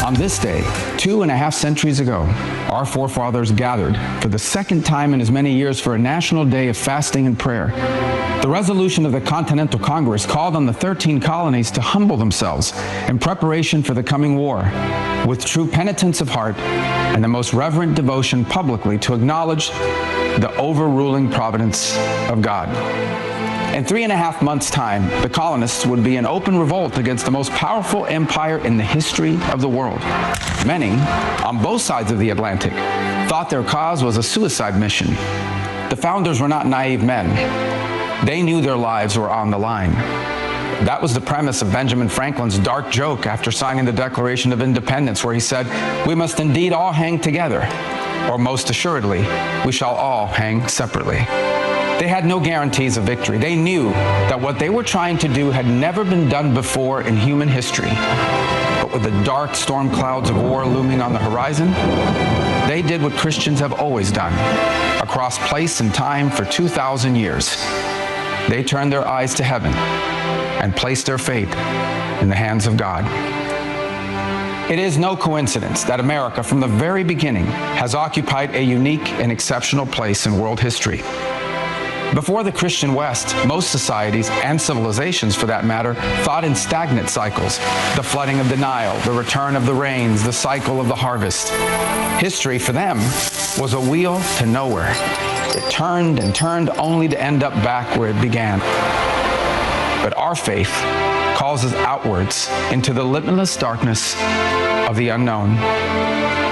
On this day, 2.5 centuries ago, our forefathers gathered for the second time in as many years for a national day of fasting and prayer. The resolution of the Continental Congress called on the 13 colonies to humble themselves in preparation for the coming war, with true penitence of heart and the most reverent devotion publicly to acknowledge the overruling providence of God. In 3.5 months' time, the colonists would be in open revolt against the most powerful empire in the history of the world. Many, on both sides of the Atlantic, thought their cause was a suicide mission. The founders were not naive men. They knew their lives were on the line. That was the premise of Benjamin Franklin's dark joke after signing the Declaration of Independence, where he said, "We must indeed all hang together, or most assuredly, we shall all hang separately." They had no guarantees of victory. They knew that what they were trying to do had never been done before in human history. But with the dark storm clouds of war looming on the horizon, they did what Christians have always done, across place and time for 2,000 years. They turned their eyes to heaven and placed their faith in the hands of God. It is no coincidence that America, from the very beginning, has occupied a unique and exceptional place in world history. Before the Christian West, most societies, and civilizations for that matter, thought in stagnant cycles: the flooding of the Nile, the return of the rains, the cycle of the harvest. History, for them, was a wheel to nowhere. It turned and turned only to end up back where it began. But our faith calls us outwards into the limitless darkness of the unknown.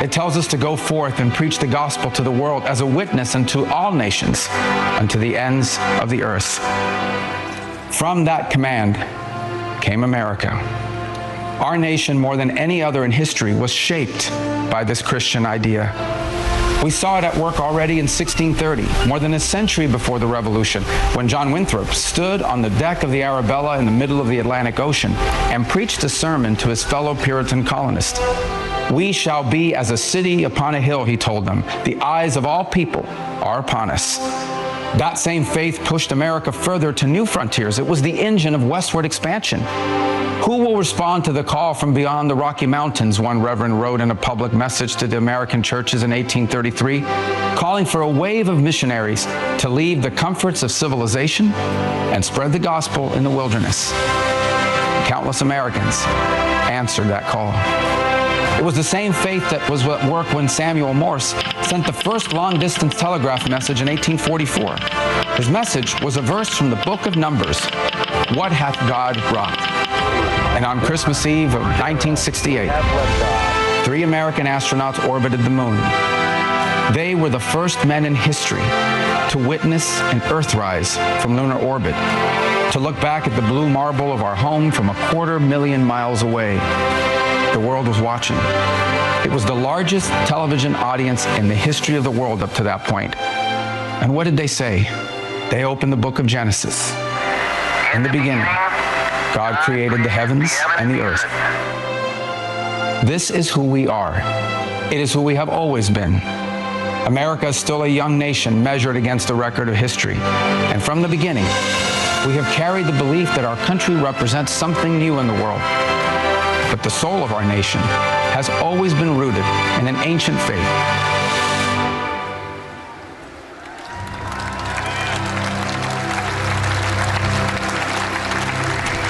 It tells us to go forth and preach the gospel to the world as a witness unto all nations, unto the ends of the earth. From that command came America. Our nation, more than any other in history, was shaped by this Christian idea. We saw it at work already in 1630, more than a century before the Revolution, when John Winthrop stood on the deck of the Arabella in the middle of the Atlantic Ocean and preached a sermon to his fellow Puritan colonists. "We shall be as a city upon a hill," he told them. "The eyes of all people are upon us." That same faith pushed America further to new frontiers. It was the engine of westward expansion. Who will respond to the call from beyond the Rocky Mountains, one reverend wrote in a public message to the American churches in 1833, calling for a wave of missionaries to leave the comforts of civilization and spread the gospel in the wilderness. Countless Americans answered that call. It was the same faith that was at work when Samuel Morse sent the first long-distance telegraph message in 1844. His message was a verse from the book of Numbers, "What hath God wrought?" And on Christmas Eve of 1968, 3 American astronauts orbited the moon. They were the first men in history to witness an Earthrise from lunar orbit, to look back at the blue marble of our home from 250,000 miles away. The world was watching. It was the largest television audience in the history of the world up to that point. And what did they say? They opened the book of Genesis. In the beginning, God created the heavens and the earth. This is who we are. It is who we have always been. America is still a young nation measured against a record of history. And from the beginning, we have carried the belief that our country represents something new in the world. But the soul of our nation has always been rooted in an ancient faith